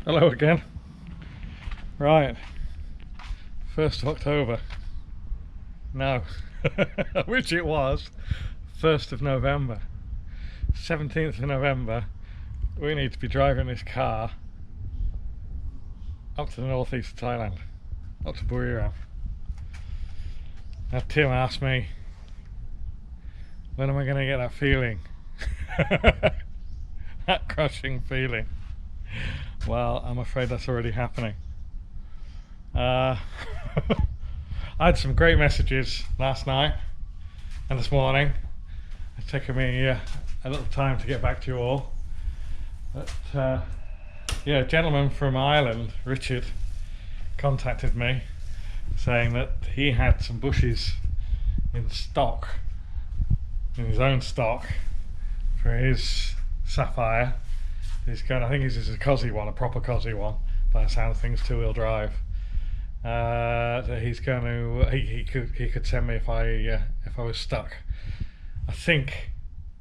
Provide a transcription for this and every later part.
Hello again. Right, 1st of October. No, I wish it was 1st of November. 17th of November, we need to be driving this car up to the northeast of Thailand, up to Buriram. Now Tim asked me, when am I going to get that feeling? That crushing feeling. Well, I'm afraid that's already happening. I had some great messages last night and this morning. It's taken me a little time to get back to you all. But yeah, a gentleman from Ireland, Richard, contacted me saying that he had some bushes in stock, in his own stock, for his Sapphire. He's going, I think this is a cosy one, a proper cosy one, by the sound of things, 2-wheel drive. That he's going to, he could send me if I was stuck. I think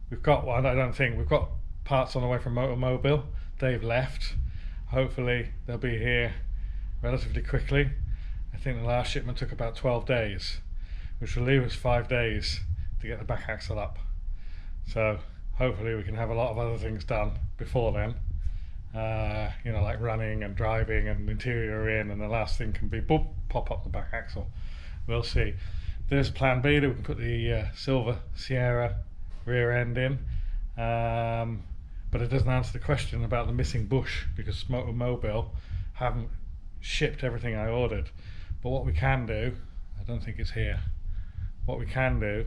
we've got one. I don't think we've got parts on the way from Motormobile. They've left. Hopefully they'll be here relatively quickly. I think the last shipment took about 12 days, which will leave us 5 days to get the back axle up. So hopefully we can have a lot of other things done before then. You know, like running and driving and interior in, and the last thing can be boop, pop up the back axle. We'll see. There's plan B that we can put the Silver Sierra rear end in, but it doesn't answer the question about the missing bush, because Motormobile haven't shipped everything I ordered. But what we can do, I don't think it's here, what we can do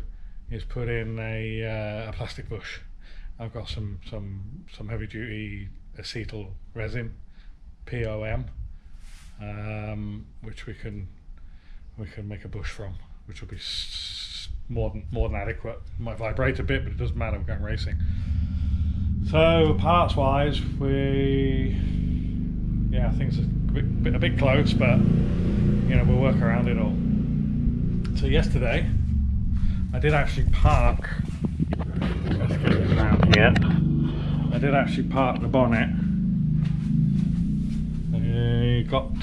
is put in a plastic bush. I've got some heavy duty acetyl resin, POM, which we can make a bush from, which will be more than adequate. It might vibrate a bit, but it doesn't matter. We're going racing. So parts wise, things are a bit close, but you know, we'll work around it all. So yesterday, I did actually park. Let's get it around here. I did actually park the bonnet.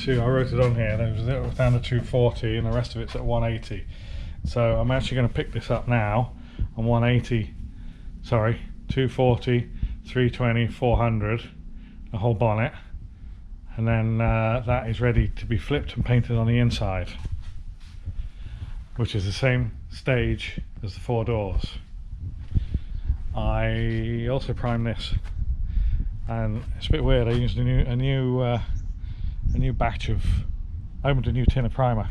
I wrote it on here. It was down to 240, and the rest of it's at 180. So I'm actually going to pick this up now on 180. Sorry, 240, 320, 400, the whole bonnet, and then that is ready to be flipped and painted on the inside, which is the same stage as the 4 doors. I also primed this, and it's a bit weird. I used a new batch of, I opened a new tin of primer,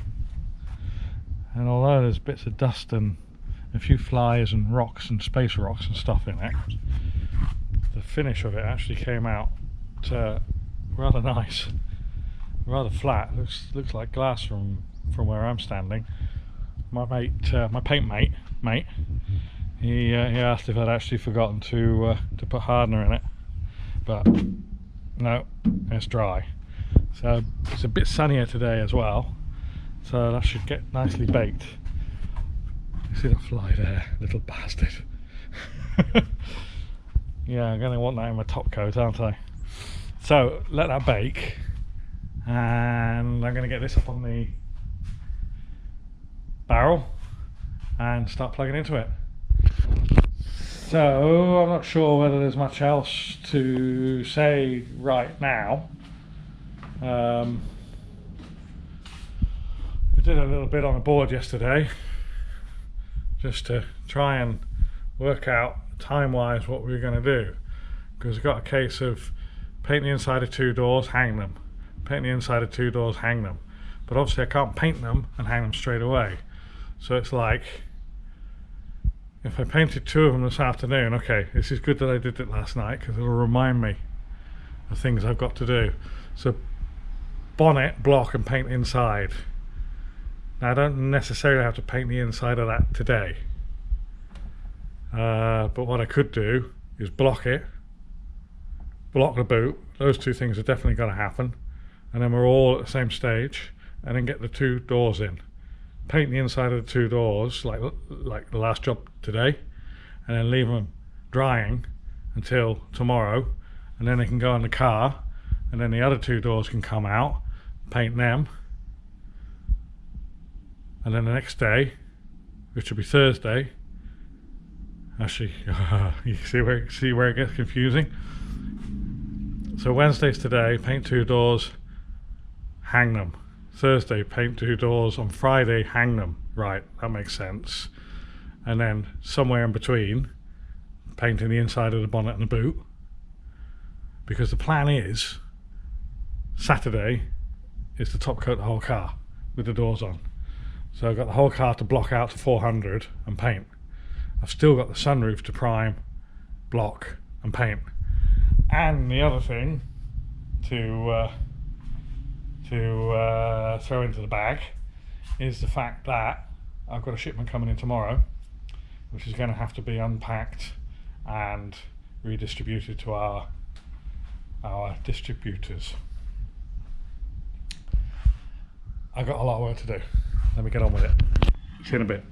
and although there's bits of dust and a few flies and rocks and space rocks and stuff in it, the finish of it actually came out rather nice, rather flat. Looks like glass from where I'm standing. My paint mate. He asked if I'd actually forgotten to put hardener in it, but no, it's dry. So it's a bit sunnier today as well, so that should get nicely baked. You see that fly there, little bastard. Yeah, I'm going to want that in my top coat, aren't I? So let that bake, and I'm going to get this up on the barrel and start plugging into it. So I'm not sure whether there's much else to say right now. I did a little bit on the board yesterday just to try and work out time-wise what we were going to do, because we've got a case of paint the inside of 2 doors, hang them, paint the inside of 2 doors, hang them, but obviously I can't paint them and hang them straight away. So it's like, if I painted 2 of them this afternoon, okay, this is good that I did it last night, because it'll remind me of things I've got to do. So bonnet, block, and paint inside. Now I don't necessarily have to paint the inside of that today, but what I could do is block it, block the boot. Those 2 things are definitely going to happen, and then we're all at the same stage, and then get the 2 doors in. Paint the inside of the 2 doors like the last job today, and then leave them drying until tomorrow, and then they can go in the car and then the other two doors can come out, paint them, and then the next day, which will be Thursday, actually, you see where it gets confusing. So Wednesday's today, paint two doors, hang them. Thursday, paint two doors. On Friday, hang them. Right, that makes sense. And then somewhere in between, painting the inside of the bonnet and the boot. Because the plan is, Saturday is to top coat the whole car with the doors on. So I've got the whole car to block out to 400 and paint. I've still got the sunroof to prime, block and paint. And the other thing to throw into the bag is the fact that I've got a shipment coming in tomorrow, which is going to have to be unpacked and redistributed to our distributors. I've got a lot of work to do. Let me get on with it. See you in a bit.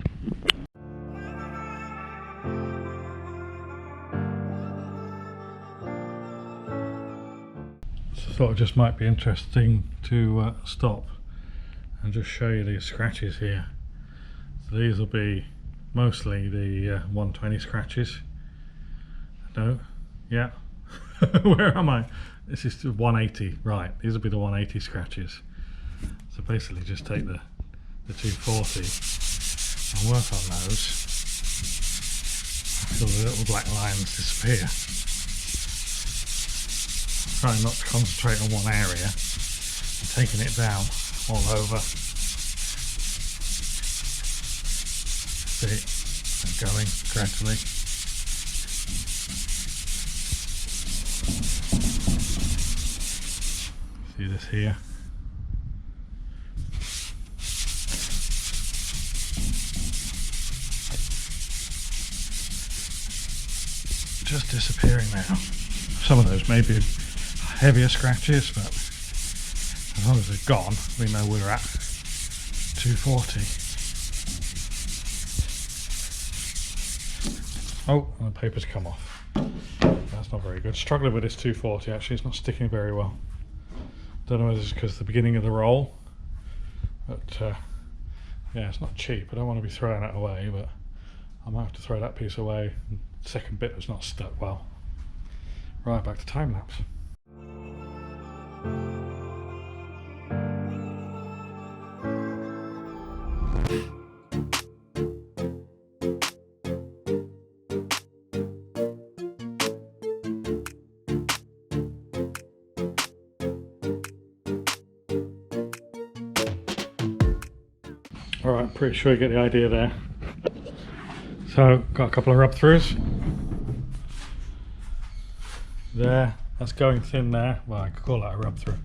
Thought it just might be interesting to stop and just show you these scratches here. So these will be mostly the 120 scratches. No, yeah. Where am I? This is 180, right? These will be the 180 scratches. So basically, just take the 240 and work on those until the little black lines disappear. Trying not to concentrate on one area and taking it down all over. See, and going gradually. See this here? Just disappearing now. Some of those may be heavier scratches, but as long as they're gone, we know we're at 240. Oh, and the paper's come off. That's not very good. Struggling with this 240 actually, it's not sticking very well. Don't know whether it's because the beginning of the roll, but yeah, it's not cheap. I don't want to be throwing it away, but I might have to throw that piece away. The second bit was not stuck well. Right, back to time lapse. Alright, pretty sure you get the idea there. So, got a couple of rub throughs. There, that's going thin there. Well, I could call that a rub through.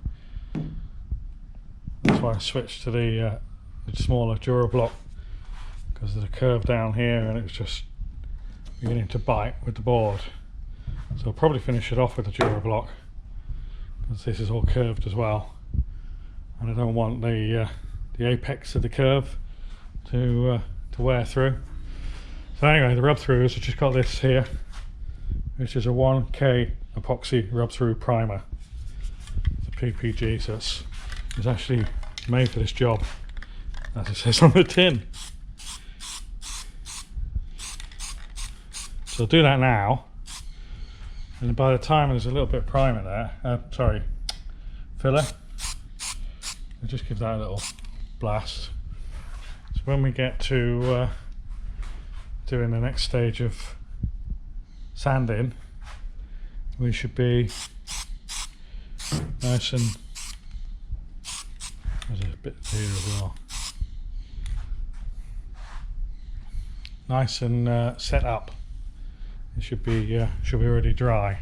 That's why I switched to the smaller Durablock, because there's a curve down here and it was just beginning to bite with the board. So I'll probably finish it off with the Durablock, because this is all curved as well, and I don't want the apex of the curve to wear through. So anyway, the rub throughs, I've just got this here, which is a 1K epoxy rub through primer. It's a PPG, so it's actually made for this job, as it says on the tin. So I'll do that now, and by the time there's a little bit of primer there, filler, I'll just give that a little blast. So when we get to doing the next stage of sanding, we should be nice and, there's a bit here as well, nice and set up. It should be already dry.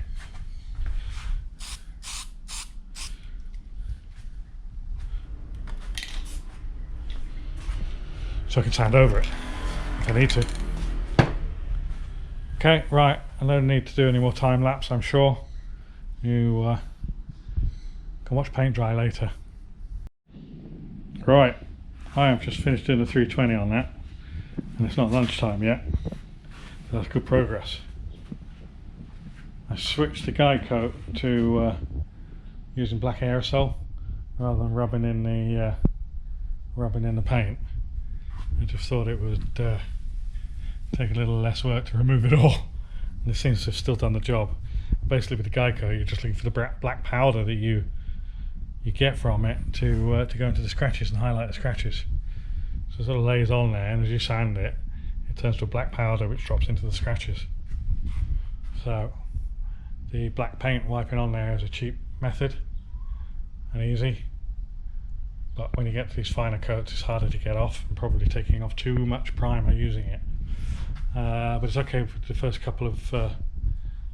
So I can sand over it if I need to. Okay, right, I don't need to do any more time lapse, I'm sure. You can watch paint dry later. Right, I have just finished doing the 320 on that, and it's not lunchtime yet, so that's good progress. I switched the guide coat to using black aerosol rather than rubbing in the paint. I just thought it would take a little less work to remove it all, and it seems to have still done the job. Basically with the Geico, you're just looking for the black powder that you get from it to go into the scratches and highlight the scratches. So it sort of lays on there, and as you sand it, it turns to a black powder which drops into the scratches. So the black paint wiping on there is a cheap method and easy, but when you get to these finer coats it's harder to get off, and probably taking off too much primer using it. But it's okay for the first couple of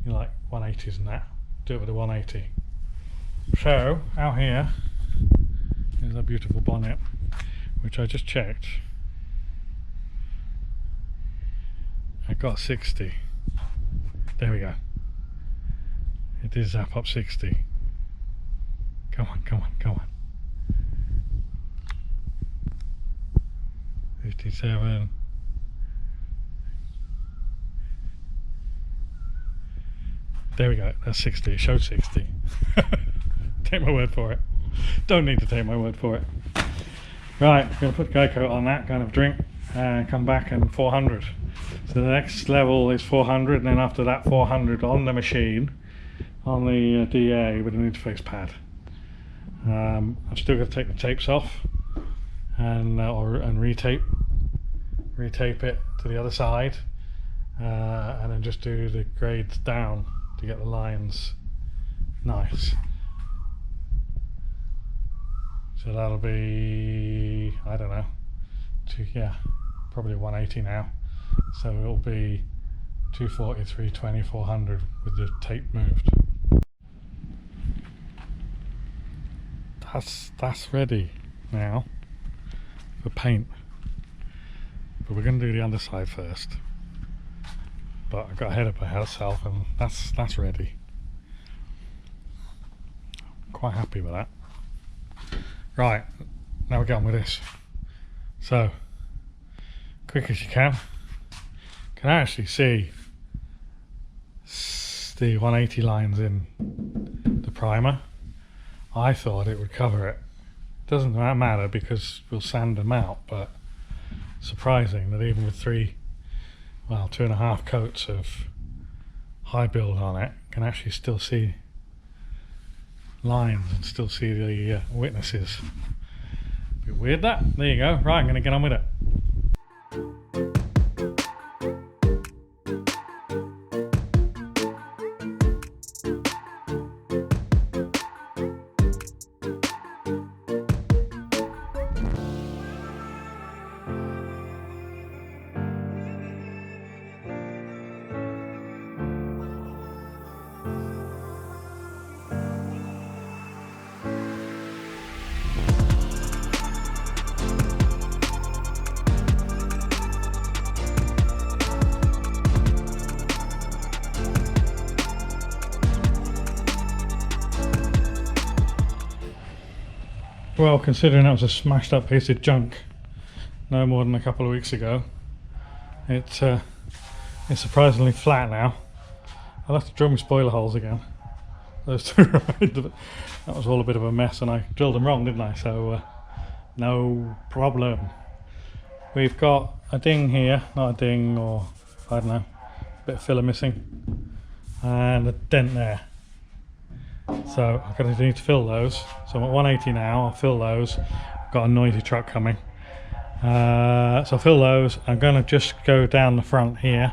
like 180s and that. Do it with a 180. So out here is a beautiful bonnet which I just checked. I got 60. There we go. It is zap up 60. Come on, come on, come on. 57. There we go, that's 60, it showed 60. Take my word for it. Don't need to take my word for it. Right, I'm going to put Geico on that kind of drink and come back and 400. So the next level is 400, and then after that 400 on the machine, on the DA with an interface pad. I'm still going to take the tapes off and retape it to the other side, and then just do the grades down to get the lines nice. So that'll be, I don't know, probably 180 now. So it'll be 240, 320, 400 with the tape moved. That's ready now for paint. But we're going to do the underside first. But I got ahead of myself, and that's ready. Quite happy with that. Right, now we're going with this. So, quick as you can actually see the 180 lines in the primer. I thought it would cover it. Doesn't matter because we'll sand them out, but surprising that even with 2.5 coats of high build on it, can actually still see lines and still see the witnesses. Bit weird that. There you go. Right, I'm going to get on with it. Well, considering that was a smashed up piece of junk no more than a couple of weeks ago, it's surprisingly flat now. I'll have to drill my spoiler holes again. Those two remained of it. That was all a bit of a mess, and I drilled them wrong, didn't I? So no problem. We've got a ding here, not a ding, or I don't know, a bit of filler missing, and a dent there. So I'm going to need to fill those. So I'm at 180 now. I'll fill those. I've got a noisy truck coming. So I'll fill those. I'm going to just go down the front here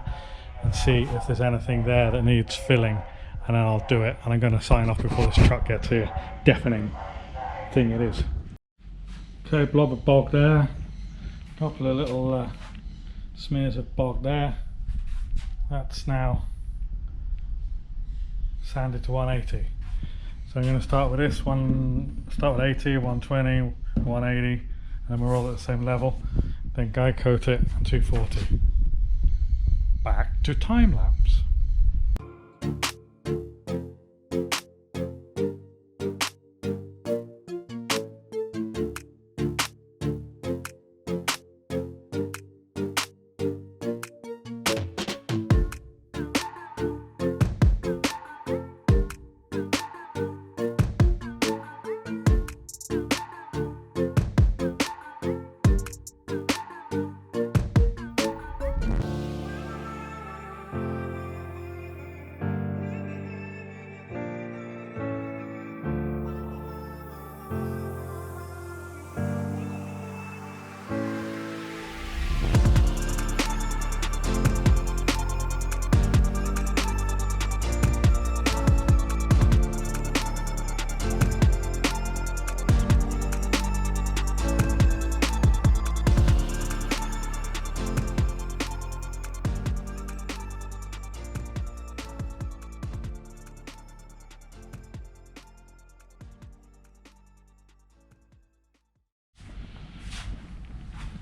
and see if there's anything there that needs filling, and then I'll do it. And I'm going to sign off before this truck gets here. Deafening thing it is. Okay, blob of bog there. Couple of little smears of bog there. That's now sanded to 180. So I'm going to start with this one, start with 80, 120, 180, and then we're all at the same level. Then guide coat it and 240. Back to time lapse.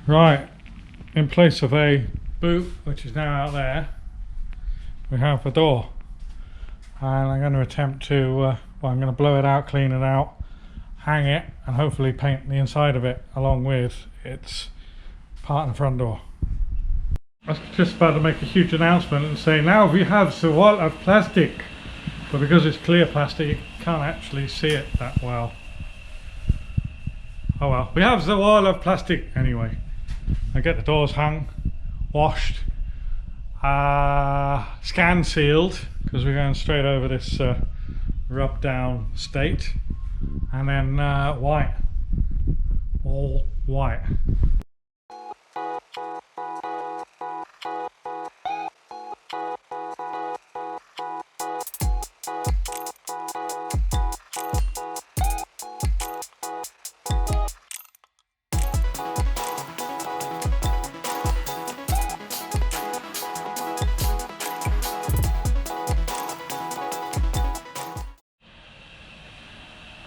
Right, in place of a boot, which is now out there, we have the door. And I'm going to attempt to, well, I'm going to blow it out, clean it out, hang it, and hopefully paint the inside of it along with its part in the front door. I was just about to make a huge announcement and say, now we have the wall of plastic. But because it's clear plastic, you can't actually see it that well. Oh well, we have the wall of plastic anyway. I get the doors hung, washed, scan sealed, because we're going straight over this rub down state, and then white, all white.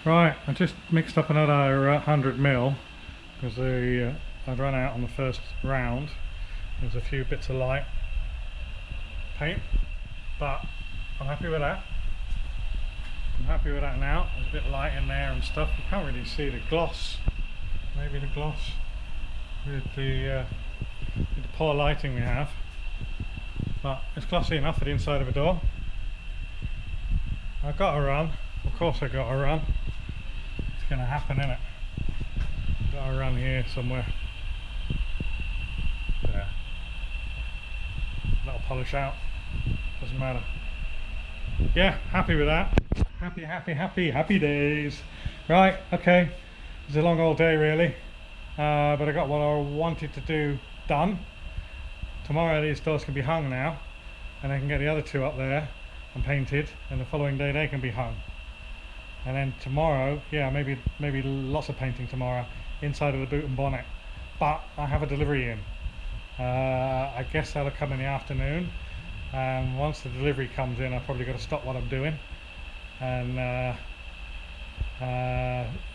Right, I just mixed up another 100 ml because I'd run out on the first round. There's a few bits of light paint, but I'm happy with that. I'm happy with that now. There's a bit of light in there and stuff. You can't really see the gloss. Maybe the gloss with the poor lighting we have, but it's glossy enough for the inside of a door. I've got to run. Of course I've got to run. It's going to happen, innit? I've got to run here somewhere. There. That'll polish out. Doesn't matter. Yeah, happy with that. Happy days. Right, okay. It's a long old day really. But I got what I wanted to do done. Tomorrow these doors can be hung now. And I can get the other two up there and painted. And the following day they can be hung. And then tomorrow, yeah, maybe lots of painting tomorrow inside of the boot and bonnet. But I have a delivery in. I guess that'll come in the afternoon. And once the delivery comes in, I've probably got to stop what I'm doing. And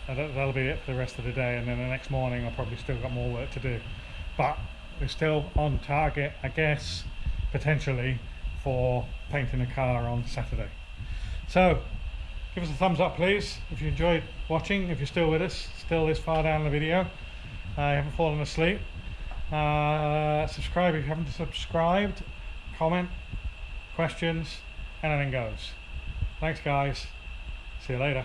that'll be it for the rest of the day. And then the next morning, I've probably still got more work to do. But we're still on target, I guess, potentially for painting a car on Saturday. So give us a thumbs up please if you enjoyed watching, if you're still with us, still this far down the video, you haven't fallen asleep. Subscribe if you haven't subscribed, comment, questions, anything goes. Thanks guys, see you later.